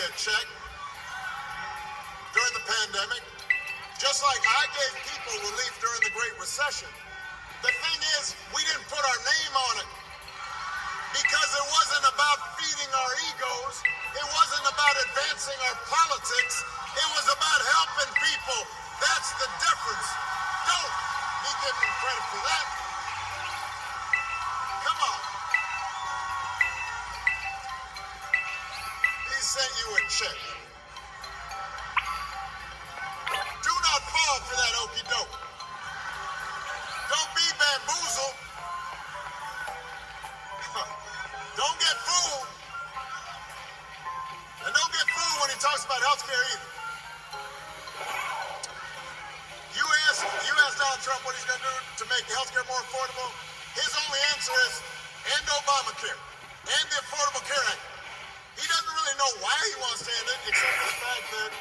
you a check during the pandemic, just like I gave people relief during the Great Recession. The thing is, we didn't put our name on it because it wasn't about feeding our egos. It wasn't about advancing our politics. It was about helping people. That's the difference. Don't be giving them credit for that. Come on. He sent you a check. Do not fall for that okie doke. Don't be bamboozled. Don't get fooled. And don't get fooled when he talks about health care either. You ask Donald Trump what he's going to do to make health care more affordable. His only answer is end Obamacare and the Affordable Care Act. He doesn't really know why he wants to end it, except for the fact that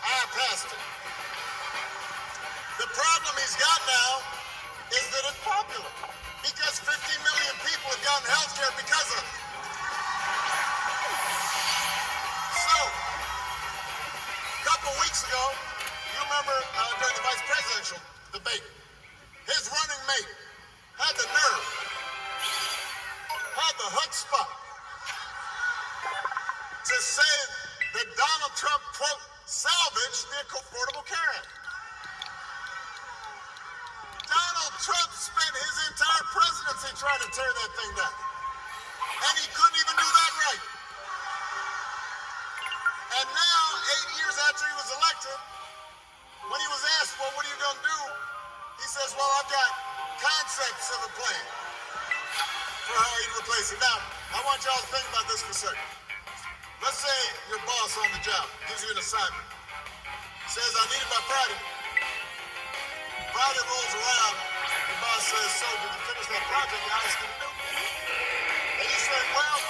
I passed it. The problem he's got now is that it's popular because 50 million people have gotten health care because of it. So, a couple weeks ago, you remember during the vice presidential debate, his running mate had the nerve, had the chutzpah to say that Donald Trump, quote, salvaged the Affordable Care Act. Donald Trump spent his entire presidency trying to tear that thing down. And he couldn't even do that right. And now, 8 years after he was elected, when he was asked, well, what are you going to do? He says, well, I've got concepts of a plan for how he'd replace it. Now, I want y'all to think about this for a second. Let's say your boss on the job gives you an assignment. Says, I need it by Friday. Friday rolls around, the boss says, so did you finish that project you asked me to do? And you say, well,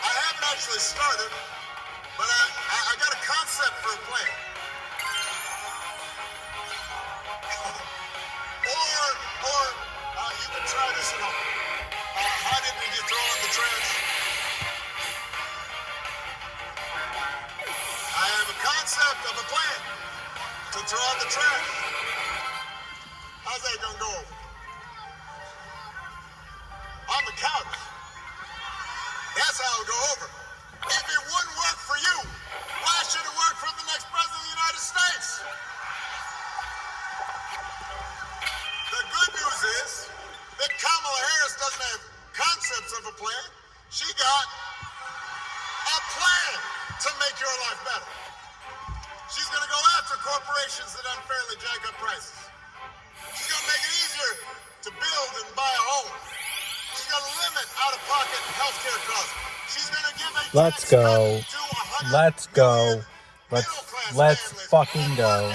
I haven't actually started, but I got a concept for a plan. or you can try this at home. How did you throw in the trash? I have a concept of a plan to throw out the trash. How's that gonna go over? On the couch. That's how it'll go over. If it wouldn't work for you, why should it work for the next president of the United States? The good news is that Kamala Harris doesn't have concepts of a plan. She got a plan to make your life better. She's gonna go after corporations that unfairly jack up prices. She's going to make it easier to build and buy a home. She's going to limit out-of-pocket health care costs. She's going to give a Let's go. Let's go. Let's fucking go.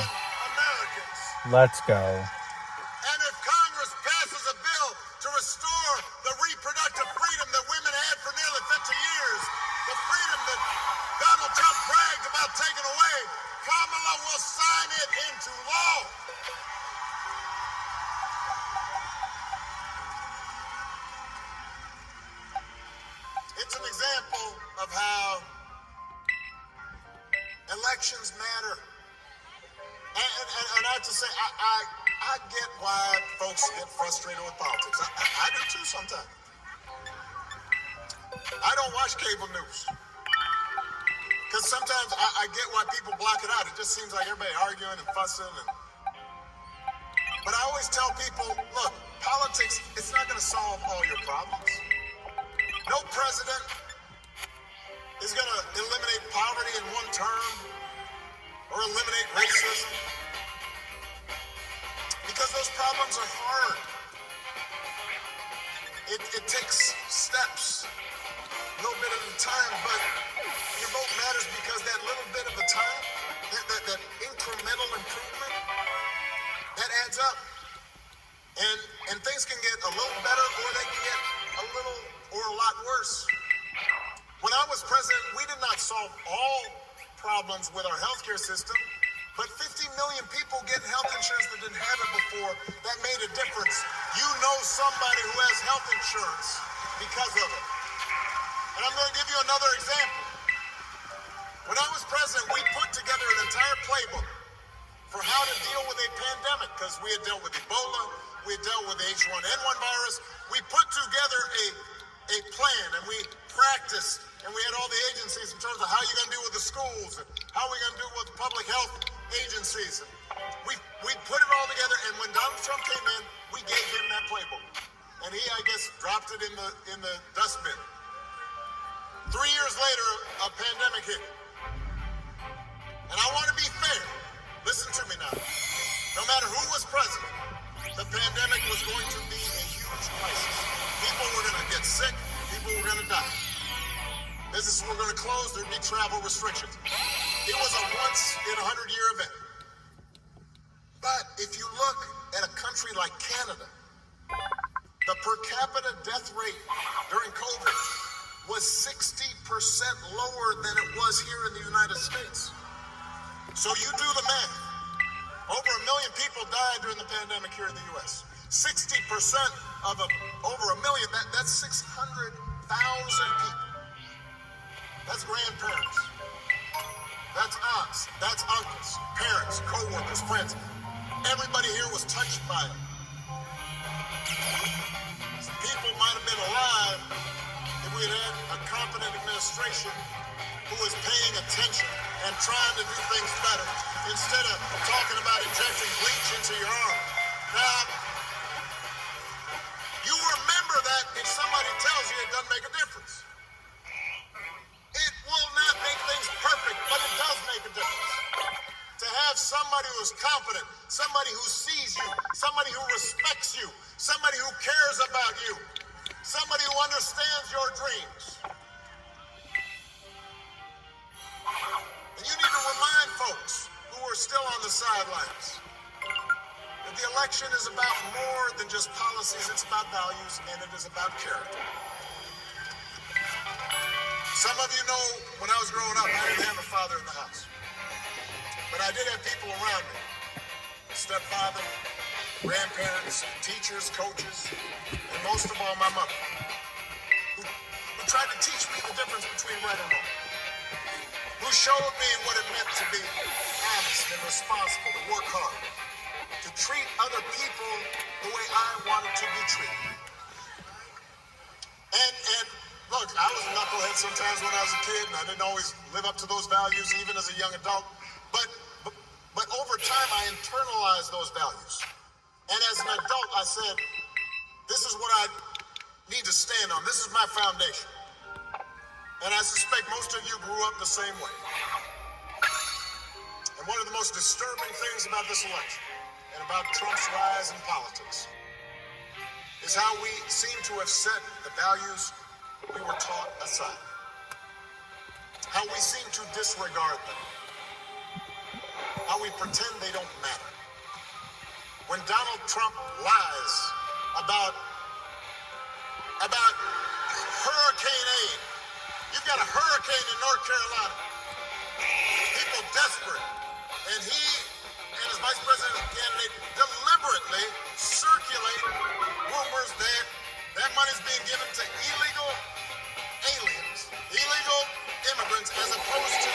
Let's go. And if Congress passes a bill to restore the reproductive freedom that women had for nearly 50 years, the freedom that Donald Trump bragged about taking away, Kamala will sign it into law. It's an example of how elections matter. And I have to say, I get why folks get frustrated with politics. I do too sometimes. I don't watch cable news. Because sometimes I get why people block it out. It just seems like everybody arguing and fussing. But I always tell people, look, politics, it's not going to solve all your problems. No president is going to eliminate poverty in one term or eliminate racism because those problems are hard. It takes steps, a little bit at a time, but your vote matters because that little bit of a time, that incremental improvement, that adds up. And things can get a little better or they can get a little or a lot worse. When I was president, we did not solve all problems with our healthcare system, but 50 million people getting health insurance that didn't have it before, that made a difference. You know somebody who has health insurance because of it. And I'm going to give you another example. When I was president, we put together an entire playbook for how to deal with a pandemic, because we had dealt with Ebola, we had dealt with the H1N1 virus. We put together a plan, and we practiced, and we had all the agencies in terms of how you're going to deal with the schools, and how we're going to do with the public health agencies. And we put it all together, and when Donald Trump came in, we gave him that playbook. And he, I guess, dropped it in the dustbin. 3 years later, a pandemic hit. And I want to be fair. Listen to me now. No matter who was president, the pandemic was going to be a huge crisis. People were going to get sick. People were going to die. Businesses were going to close. There'd be travel restrictions. It was a once-in-a-100-year event. But if you look at a country like Canada, the per capita death rate during COVID was 60% lower than it was here in the United States. So you do the math. Over 1 million people died during the pandemic here in the U.S. 60% of over 1 million, that's 600,000 people. That's grandparents. That's aunts. That's uncles, parents, co-workers, friends. Everybody here was touched by it. People might have been alive if we had had a competent administration who was paying attention and trying to do things better instead of talking about injecting bleach into your arm. Now, you remember that if somebody tells you it doesn't make a difference. It will not make things perfect, but it does make a difference. To have somebody who's competent, somebody who sees you, somebody who respects you, somebody who cares about you, somebody who understands your dreams. And you need to remind folks who are still on the sidelines that the election is about more than just policies, it's about values, and it is about character. Some of you know when I was growing up, I didn't have a father in the house. But I did have people around me. A stepfather, grandparents, teachers, coaches, and most of all, my mother, who tried to teach me the difference between right and wrong. Who showed me what it meant to be honest and responsible, to work hard, to treat other people the way I wanted to be treated. And look, I was a knucklehead sometimes when I was a kid, and I didn't always live up to those values, even as a young adult. But over time, I internalized those values. And as an adult, I said, this is what I need to stand on. This is my foundation. And I suspect most of you grew up the same way. And one of the most disturbing things about this election and about Trump's rise in politics is how we seem to have set the values we were taught aside. How we seem to disregard them. How we pretend they don't matter. When Donald Trump lies about hurricane aid, you've got a hurricane in North Carolina, people desperate, and he and his vice president candidate deliberately circulate rumors that that money's being given to illegal aliens, illegal immigrants, as opposed to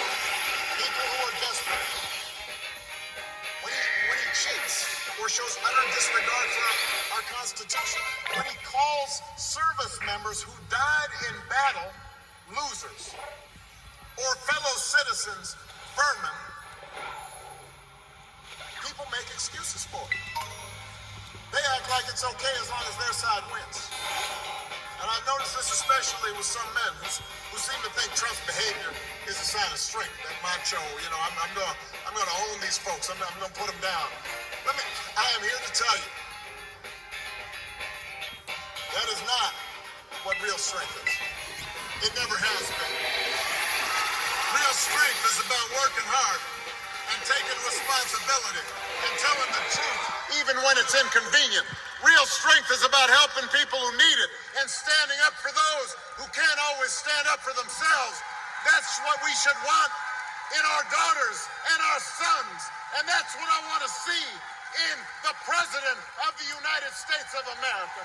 people who are desperate. When he cheats or shows utter disregard for our Constitution, when he calls service members who died in battle losers, or fellow citizens vermin, people make excuses for it. They act like it's okay as long as their side wins. And I've noticed this especially with some men who seem to think Trump's behavior is a sign of strength. That macho, I'm gonna own these folks. I'm gonna put them down. I am here to tell you, that is not what real strength is. It never has been. Real strength is about working hard and taking responsibility and telling the truth, even when it's inconvenient. Real strength is about helping people who need it and standing up for those who can't always stand up for themselves. That's what we should want in our daughters and our sons. And that's what I want to see in the President of the United States of America.